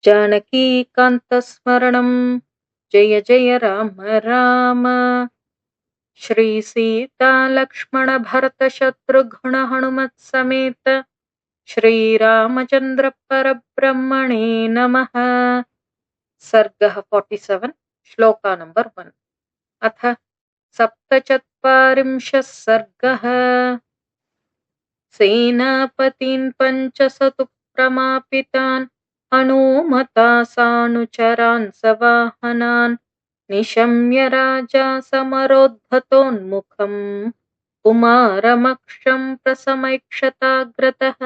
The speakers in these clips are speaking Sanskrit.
जानकीकान्तस्मरणं जय जय राम राम। श्री सीता लक्ष्मण भरत शत्रुघ्न हनुमत् समेत श्रीरामचंद्र परब्रह्मणे नमः। सर्गः 47 श्लोका नंबर 1। अथ सप्तचत्वारिंशः सर्गः। सेनापतीन् पञ्चशतु प्रमापितान् हनूमता सानुचरान् सवाहनान् निशम्य राजा समरोद्धतोन्मुखम् कुमारमक्षं प्रसमैक्षताग्रतः।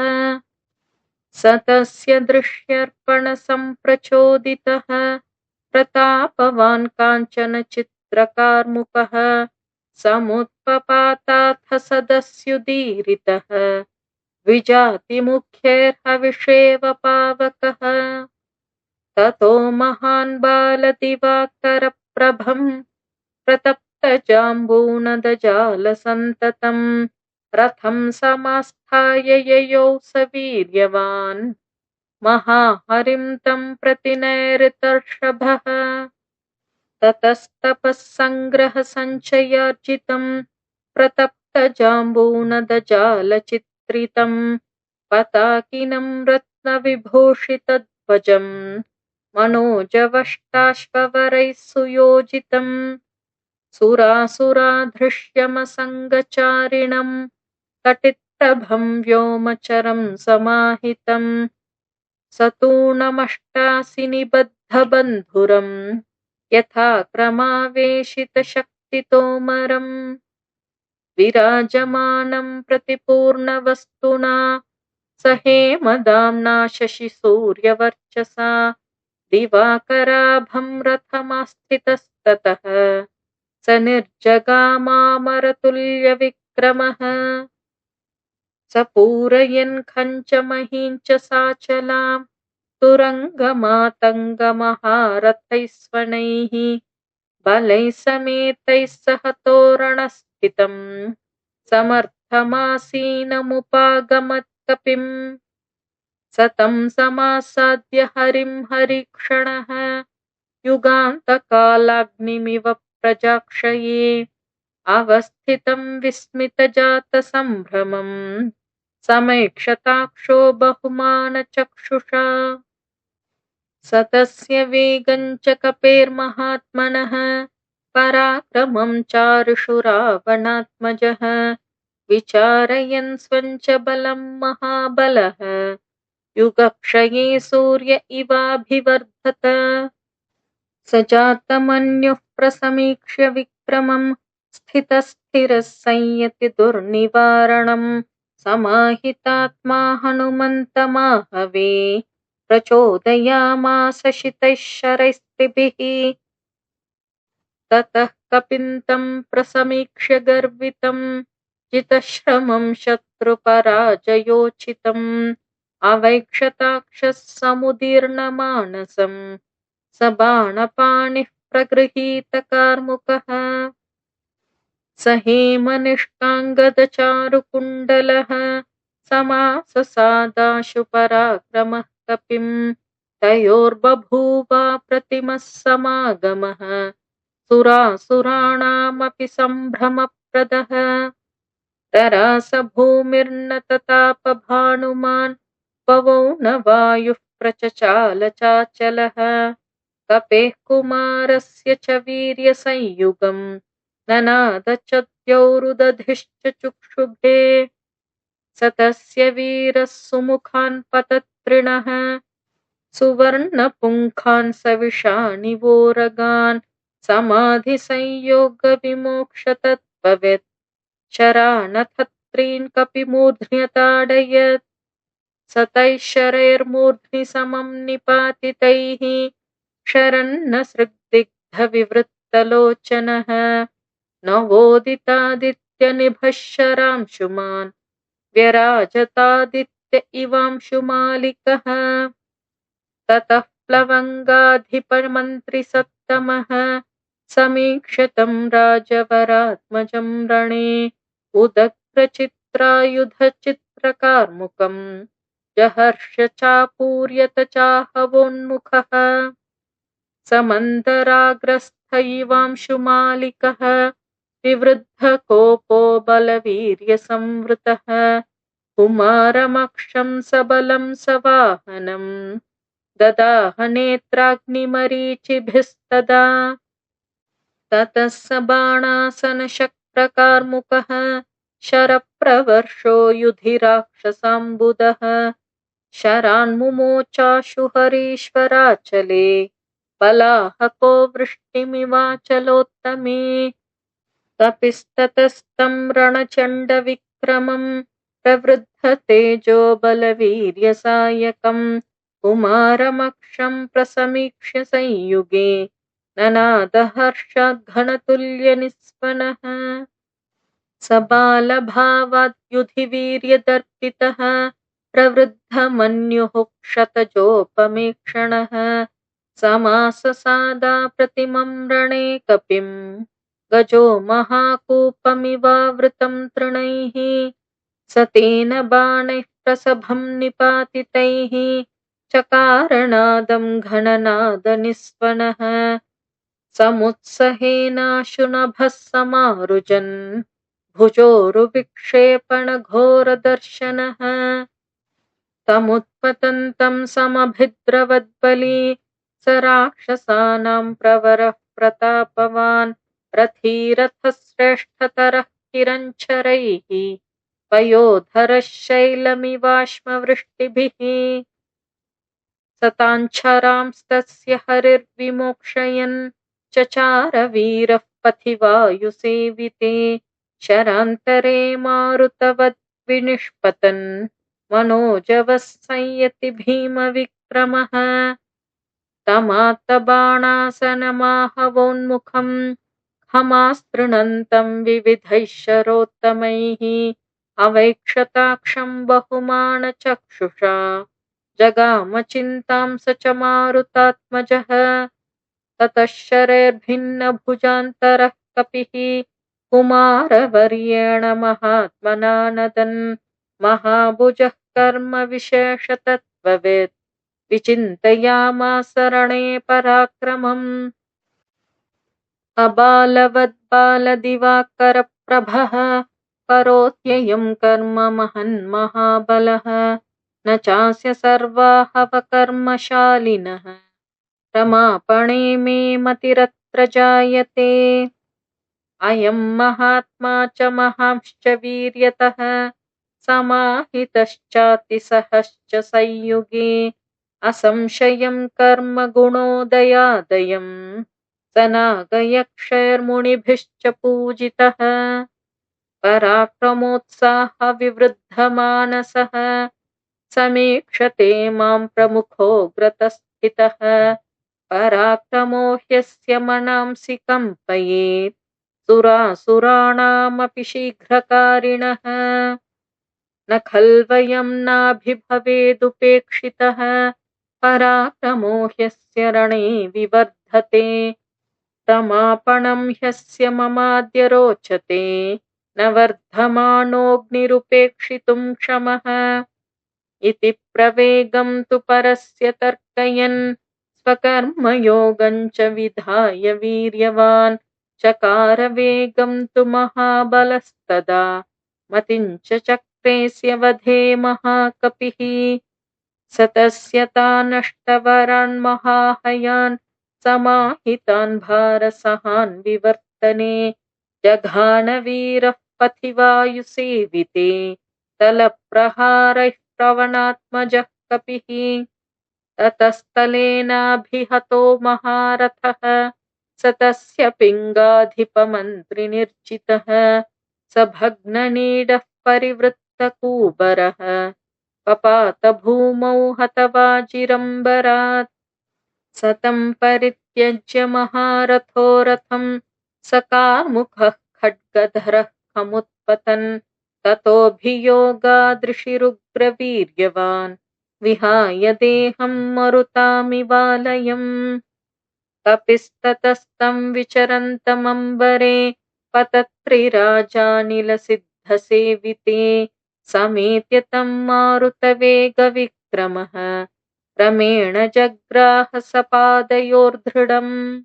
स तस्य दृश्यर्पणसम्प्रचोदितः प्रतापवान् काञ्चन चित्रकार्मुकः समुत्पपाताथ सदस्युदीरितः विजातिमुख्यैर्हविषेव पावकः। ततो महान् बालदिवाकरप्रभं प्रतप्तजाम्बूनदजालसन्ततं रथं समास्थाय ययौ स वीर्यवान् महाहरिं तं प्रति नैरृतर्षभः। ततस्तपःसङ्ग्रहसञ्चयार्जितं प्रतप्तजाम्बूनदजालचित्रितं पताकिनं रत्नविभूषितध्वजं मनोजवष्टाश्ववरैः सुयोजितं सुरासुराधृष्यमसङ्गचारिणं कटिप्रभं व्योमचरं समाहितं सतूर्णमष्टासि निबद्धबन्धुरम् यथा क्रमावेशितशक्तितोमरम् विराजमानं प्रतिपूर्णवस्तुना स हेमदाम्ना शशिसूर्यवर्चसा दिवाकराभं रथमास्थितस्ततः स निर्जगामामरतुल्यविक्रमः। स पूरयन् खञ्चमहीं च साचलां तुरङ्गमातङ्गमहारथैः स्वनैः बलैः समेतैः सह तोरणस्थितं समर्थमासीनमुपागमत्कपिम्। स तं समासाद्य हरिं हरिक्षणः युगान्तकालाग्निमिव प्रजाक्षये अवस्थितं विस्मितजातसम्भ्रमं समैक्षताक्षो बहुमानचक्षुषा। स तस्य वेगं च कपेर्महात्मनः पराक्रमं चारुषु रावणात्मजः विचारयन् स्वं च बलं महाबलः युगक्षये सूर्य इवाभिवर्धत। स जातमन्युः प्रसमीक्ष्य विक्रमं स्थितस्थिरः संयति दुर्निवारणं समाहितात्मा हनुमन्तमाहवे प्रचोदयामास शितैः शरैस्त्रिभिः। ततः कपिन्तं प्रसमीक्ष्य गर्वितं जितश्रमं शत्रुपराजयोचितम् अवैक्षताक्षः समुदीर्णमानसम् स बाणपाणिः प्रगृहीतकार्मुकः। स हेमनिष्काङ्गदचारुकुण्डलः समाससादाशु पराक्रमः कपिम् तयोर्बभूवाप्रतिमः समागमः सुरासुराणामपि सम्भ्रमप्रदः। तरास भूमिर्न तताप भानुमान् पवौ न वायुः प्रचचाल चाचलः कपेः कुमारस्य च वीर्यसंयुगम् ननाद च द्यौरुदधिश्च चुक्षुभे। स तस्य वीरः सुमुखान् पतत्रिणः सुवर्णपुङ्खान् सविषाणिवोरगान् समाधिसंयोगविमोक्षतत्त्ववित् शरानथत्रीन् कपिमूर्ध्न्यताडयत्। स तैः शरैर्मूर्ध्नि समं निपातितैः शरन्न सृग्दिग्धविवृत्तलोचनः नवोदितादित्यनिभः शरांशुमान् व्यराजतादित्य इवांशुमालिकः। ततः प्लवङ्गाधिपमन्त्रिसत्तमः समीक्ष्य तं राजवरात्मजं रणे उदग्रचित्रायुधचित्रकार्मुकम् जहर्ष चापूर्यत चाहवोन्मुखः समन्तराग्रस्थ इवांशुमालिकः विवृद्धकोपो बलवीर्यसंवृतः कुमारमक्षं सबलं सवाहनम् ददाह नेत्राग्निमरीचिभिस्तदा ततः स बाणासनशक्प्रकार्मुकः शरप्रवर्षो युधिराक्षसाम्बुदः शरान्मुमोचाशु हरीश्वराचले बलाहको वृष्टिमिवाचलोत्तमे कपिस्ततस्तं रणचण्डविक्रमं प्रवृद्धतेजो बलवीर्यसायकं कुमारमक्षं प्रसमीक्ष्य संयुगे ननादहर्षघनतुल्यनिस्वनः स बालभावाद्युधिवीर्यदर्पितः प्रवृद्धमन्युः क्षतजोपमेक्षणः समाससादा प्रतिमं रणे कपिं गजो महाकूपमिवावृतं तृणैः स तेन बाणैः प्रसभं निपातितैः चकारनादं घननादनिस्वनः समुत्सहेनाशुनभः समारुजन् भुजोरुविक्षेपणघोरदर्शनः तमुत्पतन्तं समभिद्रवद्बली स राक्षसानां प्रवरः प्रतापवान् रथीरथश्रेष्ठतरः किरञ्छरैः पयोधरः शैलमिवाश्मवृष्टिभिः सताञ्छरांस्तस्य हरिर्विमोक्षयन् चचार वीरः पथि वायुसेविते शरान्तरे मारुतवद्विनिष्पतन् मनोजवः संयति भीमविक्रमः तमात्तबाणासनमाहवोन्मुखं खमास्तृणन्तं विविधैः शरोत्तमैः अवैक्षताक्षं बहुमानचक्षुषा जगामचिन्तां स च मारुतात्मजः ततः शरैर्भिन्नभुजान्तरः कपिः कुमारवर्येण महात्मना नदन् महाभुजः कर्मविशेषतत्त्ववित् विचिन्तयामास रणे पराक्रमम् अबालवद्बालदिवाकरप्रभः करोत्ययं कर्म महन्महाबलः न चास्य सर्वाहवकर्मशालिनः रमापणे मे मतिरत्र जायते अयं महात्मा च महांश्च वीर्यतः समाहितश्चातिसहश्च संयुगे असंशयं कर्म गुणोदयादयं स नागयक्षैर्मुनिभिश्च पूजितः पराक्रमोत्साहविवृद्धमानसः समीक्षते मां प्रमुखोऽग्रतस्थितः पराक्रमो ह्यस्य मनांसि कम्पयेत् सुरासुराणामपि शीघ्रकारिणः न खल्वयं नाभिभवेदुपेक्षितः पराक्रमो ह्यस्य रणे विवर्धते रमापणं ह्यस्य ममाद्य रोचते न वर्धमानोऽग्निरुपेक्षितुं क्षमः इति प्रवेगं तु परस्य तर्कयन् स्वकर्मयोगं च विधाय वीर्यवान् चकार वेगं तु महाबलस्तदा मतिं च चक्रेस्य वधे महाकपिः स तस्य तानष्टवरान् महाहयान् समाहितान् भारसहान् विवर्तने जघानवीरः पथि वायुसेविते तलप्रहारैः प्रवणात्मजः कपिः ततस्तलेनाभिहतो महारथः स तस्य पिङ्गाधिपमन्त्रिनिर्जितः स भग्ननीडः परिवृत्तकूबरः पपात भूमौ हतवाजिरम्बरात् स तं परित्यज्य महारथो रथं स कार्मुकः खड्गधरः खमुत्पतन् ततोऽभियोगादृशिरुग्रवीर्यवान् विहाय देहं मरुतामिवालयम् कपिस्ततस्तं विचरन्तमम्बरे पतत्रिराजानिलसिद्धसेविते समेत्य तं मारुतवेगविक्रमः क्रमेण जग्राह सपादयोर्धृढम्।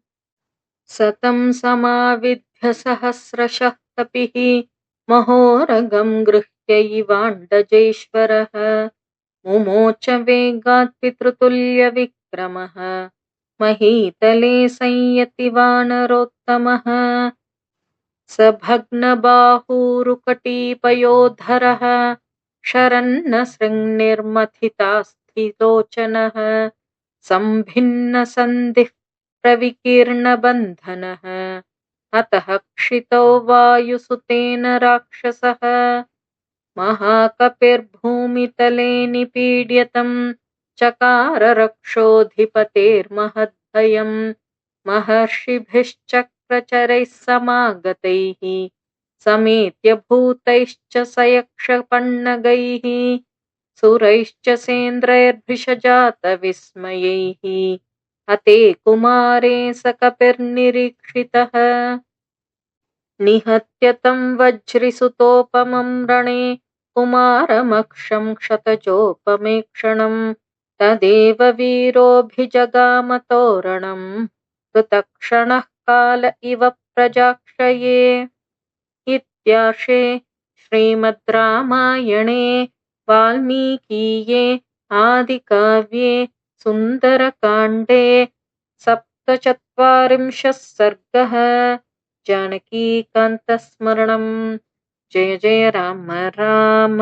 स तं समाविध्य सहस्रशः कपिः महोरगं गृह्यैवाण्डजेश्वरः मुमोच वेगात् पितृतुल्यविक्रमः महीतले संयति वानरोत्तमः। स भग्नबाहुरुकटीपयोधरः शरन्नसृङ्निर्मथितास्थिलोचनः सम्भिन्नसन्धिः प्रविकीर्णबन्धनः हतः क्षितौ वायुसुतेन राक्षसः। महाकपिर्भूमितले निपीड्यतं चकार रक्षोऽधिपतेर्महद्भयम् महर्षिभिश्चक्रचरैः समागतैः समेत्य भूतैश्च स यक्षपण्णगैः सुरैश्च सेन्द्रैर्भिषजातविस्मयैः हते कुमारे स कपिर्निरीक्षितः। निहत्य तं वज्रिसुतोपमं रणे कुमारमक्षं क्षतजोपमेक्षणं तदेव वीरोऽभिजगाम तोरणं कृतक्षणः काल इव प्रजाक्षये। इत्यार्षे श्रीमद् रामायणे वाल्मीकीये आदिकाव्ये सुन्दरकाण्डे 47 सर्गः। जानकीकान्तस्मरणम्। जय जय राम राम।